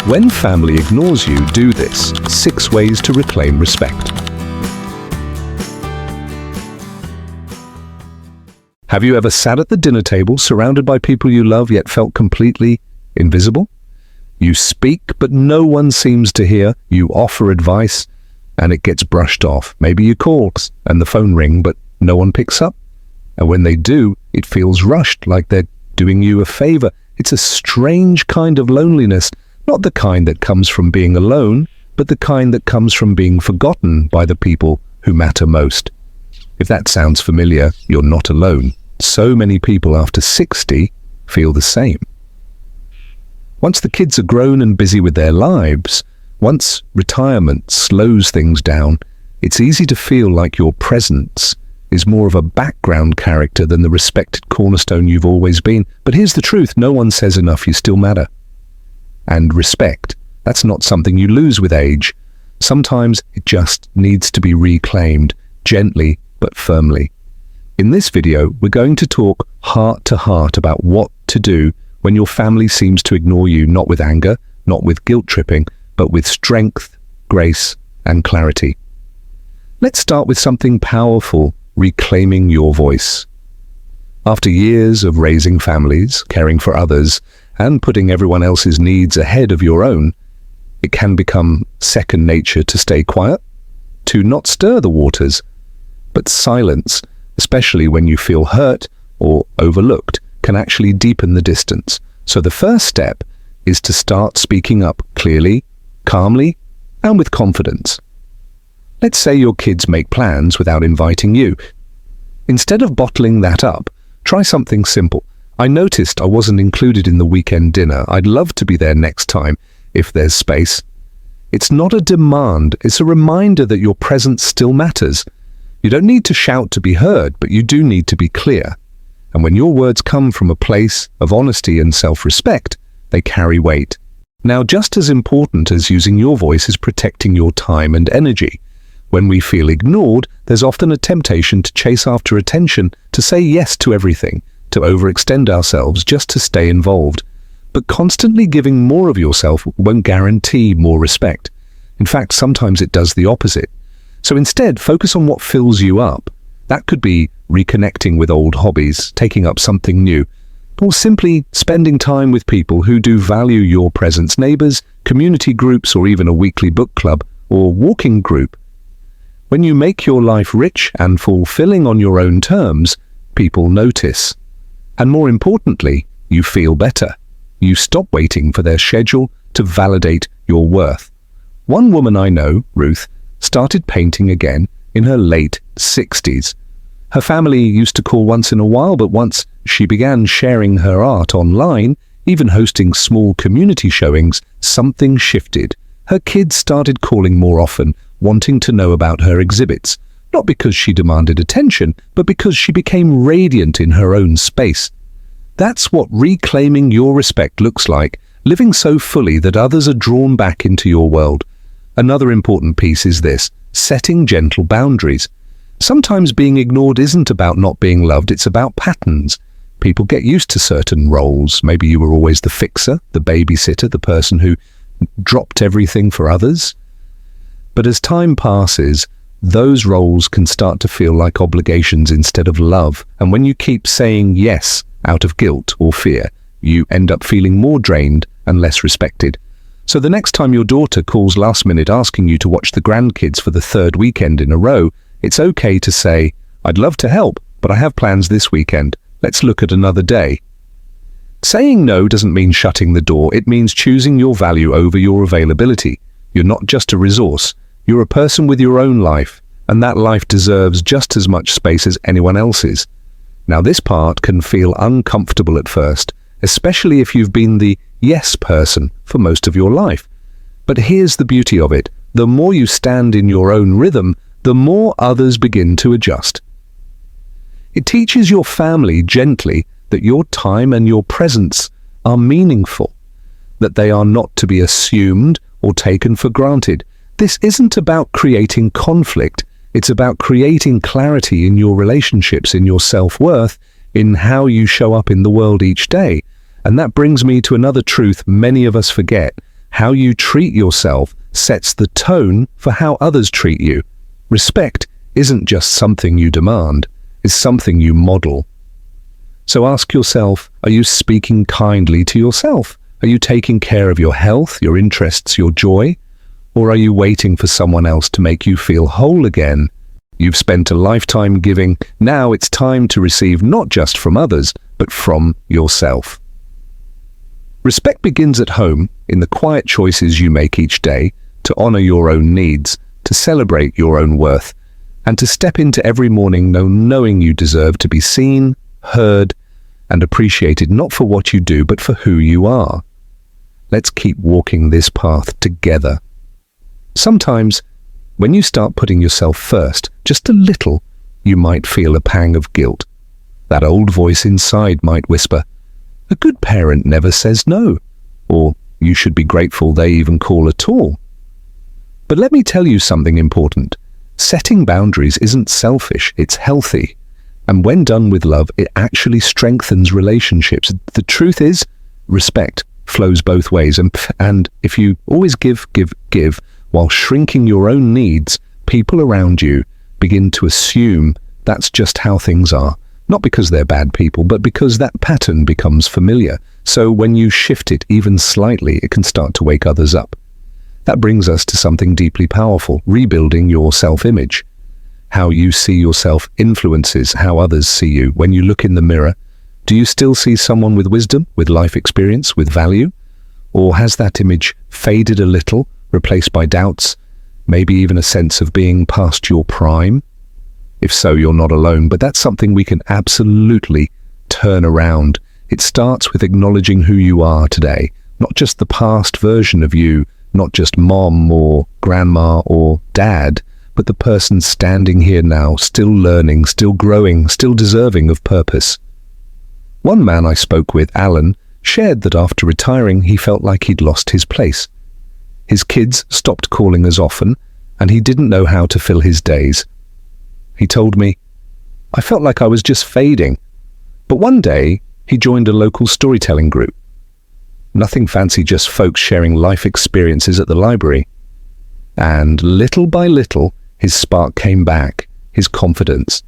When family ignores you, do this. 6 ways to reclaim respect. Have you ever sat at the dinner table surrounded by people you love yet felt completely invisible? You speak, but no one seems to hear. You offer advice, and it gets brushed off. Maybe you call, and the phone rings, but no one picks up. And when they do, it feels rushed, like they're doing you a favor. It's a strange kind of loneliness, not the kind that comes from being alone, but the kind that comes from being forgotten by the people who matter most. If that sounds familiar, you're not alone. So many people after 60 feel the same. Once the kids are grown and busy with their lives, once retirement slows things down, it's easy to feel like your presence is more of a background character than the respected cornerstone you've always been. But here's the truth, no one says enough, you still matter. And respect, that's not something you lose with age. Sometimes it just needs to be reclaimed, gently but firmly. In this video, we're going to talk heart to heart about what to do when your family seems to ignore you, not with anger, not with guilt-tripping, but with strength, grace, and clarity. Let's start with something powerful, reclaiming your voice. After years of raising families, caring for others, and putting everyone else's needs ahead of your own, it can become second nature to stay quiet, to not stir the waters. But silence, especially when you feel hurt or overlooked, can actually deepen the distance. So the first step is to start speaking up clearly, calmly, and with confidence. Let's say your kids make plans without inviting you. Instead of bottling that up, try something simple. I noticed I wasn't included in the weekend dinner. I'd love to be there next time, if there's space. It's not a demand, it's a reminder that your presence still matters. You don't need to shout to be heard, but you do need to be clear. And when your words come from a place of honesty and self-respect, they carry weight. Now, just as important as using your voice is protecting your time and energy. When we feel ignored, there's often a temptation to chase after attention, to say yes to everything, to overextend ourselves just to stay involved. But constantly giving more of yourself won't guarantee more respect. In fact, sometimes it does the opposite. So instead, focus on what fills you up. That could be reconnecting with old hobbies, taking up something new, or simply spending time with people who do value your presence, neighbors, community groups, or even a weekly book club or walking group. When you make your life rich and fulfilling on your own terms, people notice. And more importantly, you feel better. You stop waiting for their schedule to validate your worth. One woman I know, Ruth, started painting again in her late 60s. Her family used to call once in a while, but once she began sharing her art online, even hosting small community showings, something shifted. Her kids started calling more often, wanting to know about her exhibits, not because she demanded attention, but because she became radiant in her own space. That's what reclaiming your respect looks like, living so fully that others are drawn back into your world. Another important piece is this: setting gentle boundaries. Sometimes being ignored isn't about not being loved, it's about patterns. People get used to certain roles. Maybe you were always the fixer, the babysitter, the person who dropped everything for others. But as time passes, those roles can start to feel like obligations instead of love. And when you keep saying yes out of guilt or fear, you end up feeling more drained and less respected. So the next time your daughter calls last minute asking you to watch the grandkids for the 3rd weekend in a row, it's okay to say, "I'd love to help, but I have plans this weekend. Let's look at another day." Saying no doesn't mean shutting the door. It means choosing your value over your availability. You're not just a resource. You're a person with your own life, and that life deserves just as much space as anyone else's. Now, this part can feel uncomfortable at first, especially if you've been the yes person for most of your life. But here's the beauty of it. The more you stand in your own rhythm, the more others begin to adjust. It teaches your family gently that your time and your presence are meaningful, that they are not to be assumed or taken for granted. This isn't about creating conflict. It's about creating clarity in your relationships, in your self-worth, in how you show up in the world each day. And that brings me to another truth many of us forget. How you treat yourself sets the tone for how others treat you. Respect isn't just something you demand, it's something you model. So ask yourself, are you speaking kindly to yourself? Are you taking care of your health, your interests, your joy? Or are you waiting for someone else to make you feel whole again? You've spent a lifetime giving, now it's time to receive not just from others, but from yourself. Respect begins at home, in the quiet choices you make each day, to honor your own needs, to celebrate your own worth, and to step into every morning knowing you deserve to be seen, heard, and appreciated not for what you do, but for who you are. Let's keep walking this path together. Sometimes, when you start putting yourself first, just a little, you might feel a pang of guilt. That old voice inside might whisper, "A good parent never says no," or "You should be grateful they even call at all." But let me tell you something important. Setting boundaries isn't selfish, it's healthy. And when done with love, it actually strengthens relationships. The truth is, respect flows both ways. And if you always give, while shrinking your own needs, people around you begin to assume that's just how things are. Not because they're bad people, but because that pattern becomes familiar. So when you shift it even slightly, it can start to wake others up. That brings us to something deeply powerful, rebuilding your self-image. How you see yourself influences how others see you. When you look in the mirror, do you still see someone with wisdom, with life experience, with value? Or has that image faded a little, replaced by doubts, maybe even a sense of being past your prime? If so, you're not alone, but that's something we can absolutely turn around. It starts with acknowledging who you are today, not just the past version of you, not just mom or grandma or dad, but the person standing here now, still learning, still growing, still deserving of purpose. One man I spoke with, Alan, shared that after retiring he felt like he'd lost his place. His kids stopped calling as often, and he didn't know how to fill his days. He told me, "I felt like I was just fading." But one day, he joined a local storytelling group. Nothing fancy, just folks sharing life experiences at the library. And little by little, his spark came back, his confidence.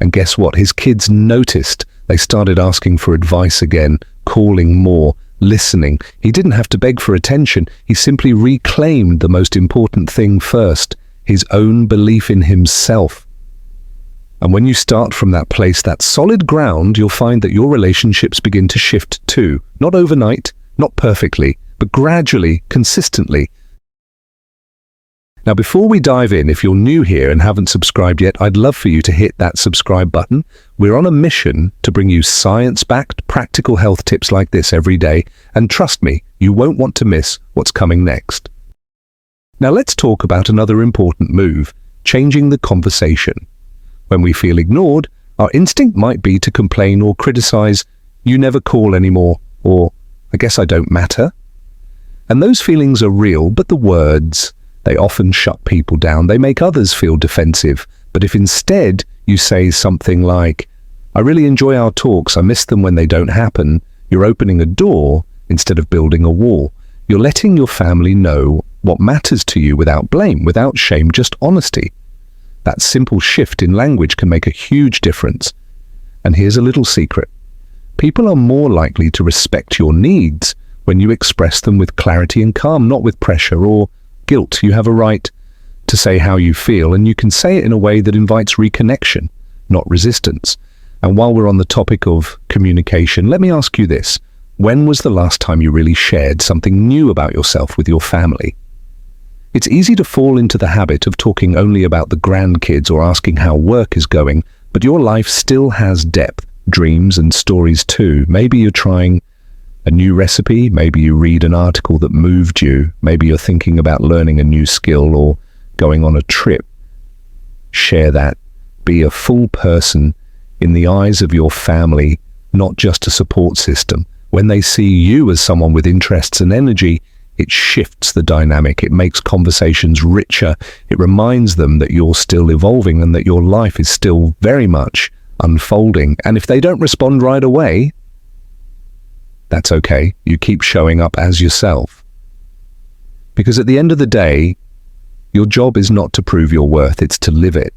And guess what? His kids noticed. They started asking for advice again, calling more, listening. He didn't have to beg for attention. He simply reclaimed the most important thing first, his own belief in himself. And when you start from that place, that solid ground, you'll find that your relationships begin to shift too. Not overnight, not perfectly, but gradually, consistently. Now, before we dive in, if you're new here and haven't subscribed yet, I'd love for you to hit that subscribe button. We're on a mission to bring you science-backed, practical health tips like this every day, and trust me, you won't want to miss what's coming next. Now, let's talk about another important move, changing the conversation. When we feel ignored, our instinct might be to complain or criticize, "You never call anymore," or "I guess I don't matter." And those feelings are real, but the words, they often shut people down. They make others feel defensive. But if instead you say something like, "I really enjoy our talks, I miss them when they don't happen," you're opening a door instead of building a wall. You're letting your family know what matters to you without blame, without shame, just honesty. That simple shift in language can make a huge difference. And here's a little secret. People are more likely to respect your needs when you express them with clarity and calm, not with pressure or guilt. You have a right to say how you feel, and you can say it in a way that invites reconnection, not resistance. And while we're on the topic of communication, let me ask you this. When was the last time you really shared something new about yourself with your family? It's easy to fall into the habit of talking only about the grandkids or asking how work is going, but your life still has depth, dreams and stories too. Maybe you're trying a new recipe, maybe you read an article that moved you, maybe you're thinking about learning a new skill or going on a trip. Share that. Be a full person in the eyes of your family, not just a support system. When they see you as someone with interests and energy, it shifts the dynamic. It makes conversations richer. It reminds them that you're still evolving and that your life is still very much unfolding. And if they don't respond right away, that's okay. You keep showing up as yourself. Because at the end of the day, your job is not to prove your worth, it's to live it.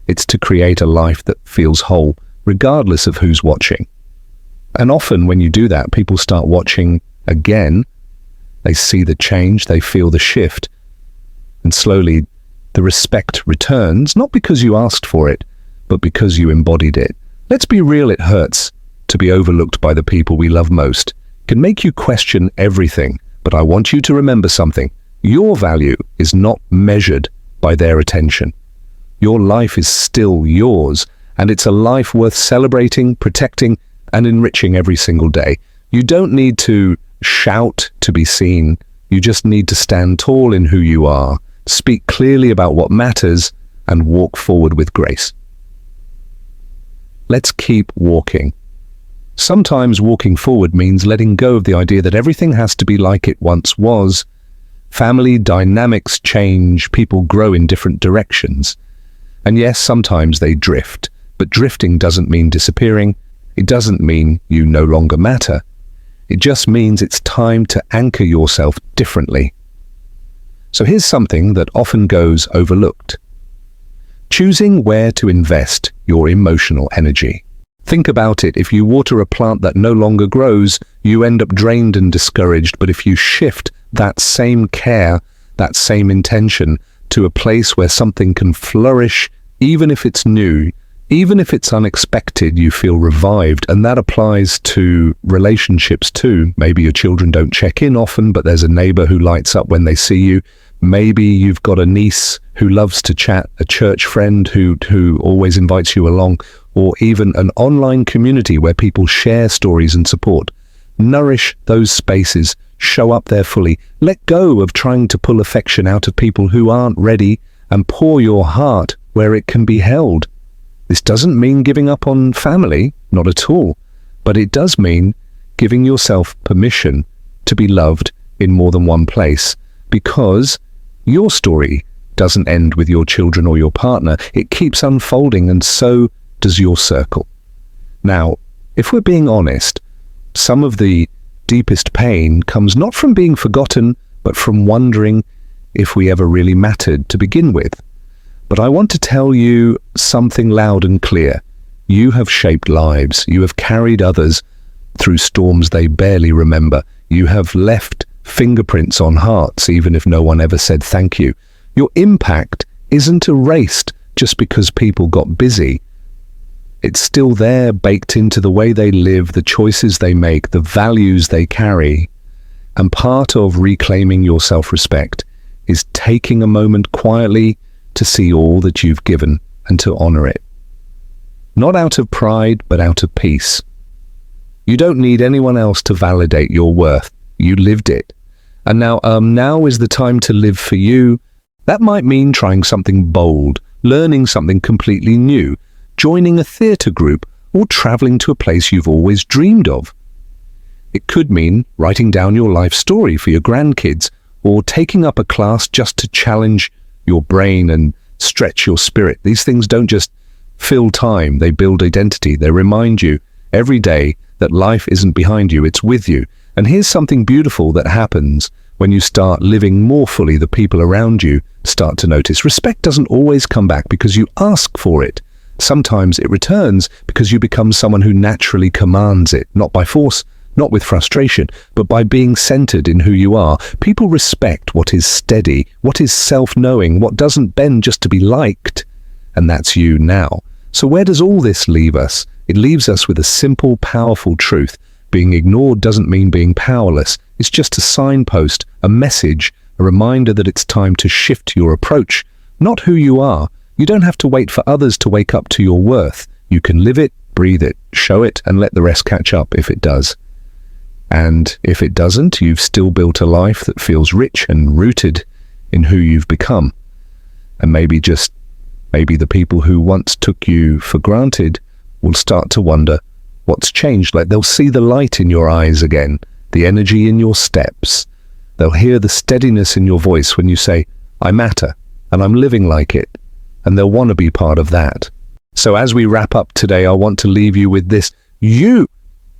It's to create a life that feels whole, regardless of who's watching. And often when you do that, people start watching again. They see the change, they feel the shift, and slowly the respect returns, not because you asked for it, but because you embodied it. Let's be real, it hurts to be overlooked by the people we love most. It can make you question everything, but I want you to remember something. Your value is not measured by their attention. Your life is still yours, and it's a life worth celebrating, protecting, and enriching every single day. You don't need to shout to be seen. You just need to stand tall in who you are, speak clearly about what matters, and walk forward with grace. Let's keep walking. Sometimes walking forward means letting go of the idea that everything has to be like it once was. Family dynamics change, people grow in different directions. And yes, sometimes they drift, but drifting doesn't mean disappearing. It doesn't mean you no longer matter. It just means it's time to anchor yourself differently. So here's something that often goes overlooked. Choosing where to invest your emotional energy. Think about it. If you water a plant that no longer grows, you end up drained and discouraged. But if you shift that same care, that same intention to a place where something can flourish, even if it's new, even if it's unexpected, you feel revived. And that applies to relationships too. Maybe your children don't check in often, but there's a neighbor who lights up when they see you. Maybe you've got a niece who loves to chat, a church friend who always invites you along, or even an online community where people share stories and support. Nourish those spaces, show up there fully, let go of trying to pull affection out of people who aren't ready, and pour your heart where it can be held. This doesn't mean giving up on family, not at all, but it does mean giving yourself permission to be loved in more than one place, because your story doesn't end with your children or your partner. It keeps unfolding, and so does your circle. Now, if we're being honest, some of the deepest pain comes not from being forgotten, but from wondering if we ever really mattered to begin with. But I want to tell you something loud and clear. You have shaped lives. You have carried others through storms they barely remember. You have left fingerprints on hearts, even if no one ever said thank you. Your impact isn't erased just because people got busy. It's still there, baked into the way they live, the choices they make, the values they carry. And part of reclaiming your self-respect is taking a moment quietly to see all that you've given and to honor it. Not out of pride, but out of peace. You don't need anyone else to validate your worth. You lived it. And now is the time to live for you. That might mean trying something bold, learning something completely new, joining a theatre group, or traveling to a place you've always dreamed of. It could mean writing down your life story for your grandkids, or taking up a class just to challenge your brain and stretch your spirit. These things don't just fill time, they build identity. They remind you every day that life isn't behind you, it's with you. And here's something beautiful that happens when you start living more fully. The people around you start to notice. Respect doesn't always come back because you ask for it. Sometimes it returns because you become someone who naturally commands it, not by force, not with frustration, but by being centered in who you are. People respect what is steady, what is self-knowing, what doesn't bend just to be liked. And that's you now. So where does all this leave us? It leaves us with a simple, powerful truth. Being ignored doesn't mean being powerless. It's just a signpost, a message, a reminder that it's time to shift your approach, not who you are. You don't have to wait for others to wake up to your worth. You can live it, breathe it, show it, and let the rest catch up if it does. And if it doesn't, you've still built a life that feels rich and rooted in who you've become. And maybe the people who once took you for granted will start to wonder what's changed. Like, they'll see the light in your eyes again, the energy in your steps. They'll hear the steadiness in your voice when you say, I matter, and I'm living like it. And they'll want to be part of that. So as we wrap up today, I want to leave you with this. You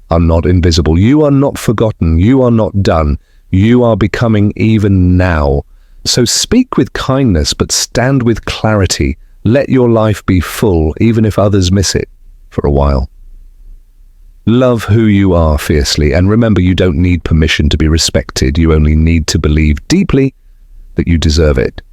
are not invisible. You are not forgotten. You are not done. You are becoming even now. So speak with kindness, but stand with clarity. Let your life be full, even if others miss it for a while. Love who you are fiercely, and remember, you don't need permission to be respected. You only need to believe deeply that you deserve it.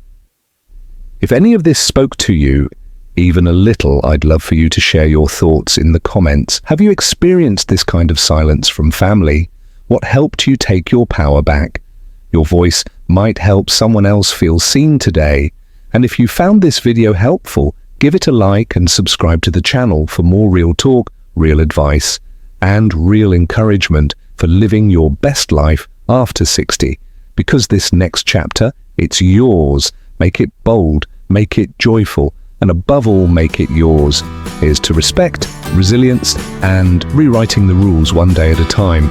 If any of this spoke to you, even a little, I'd love for you to share your thoughts in the comments. Have you experienced this kind of silence from family? What helped you take your power back? Your voice might help someone else feel seen today. And if you found this video helpful, give it a like and subscribe to the channel for more real talk, real advice, and real encouragement for living your best life after 60. Because this next chapter, it's yours. Make it bold, make it joyful, and above all, make it yours. Here's to respect, resilience, and rewriting the rules one day at a time.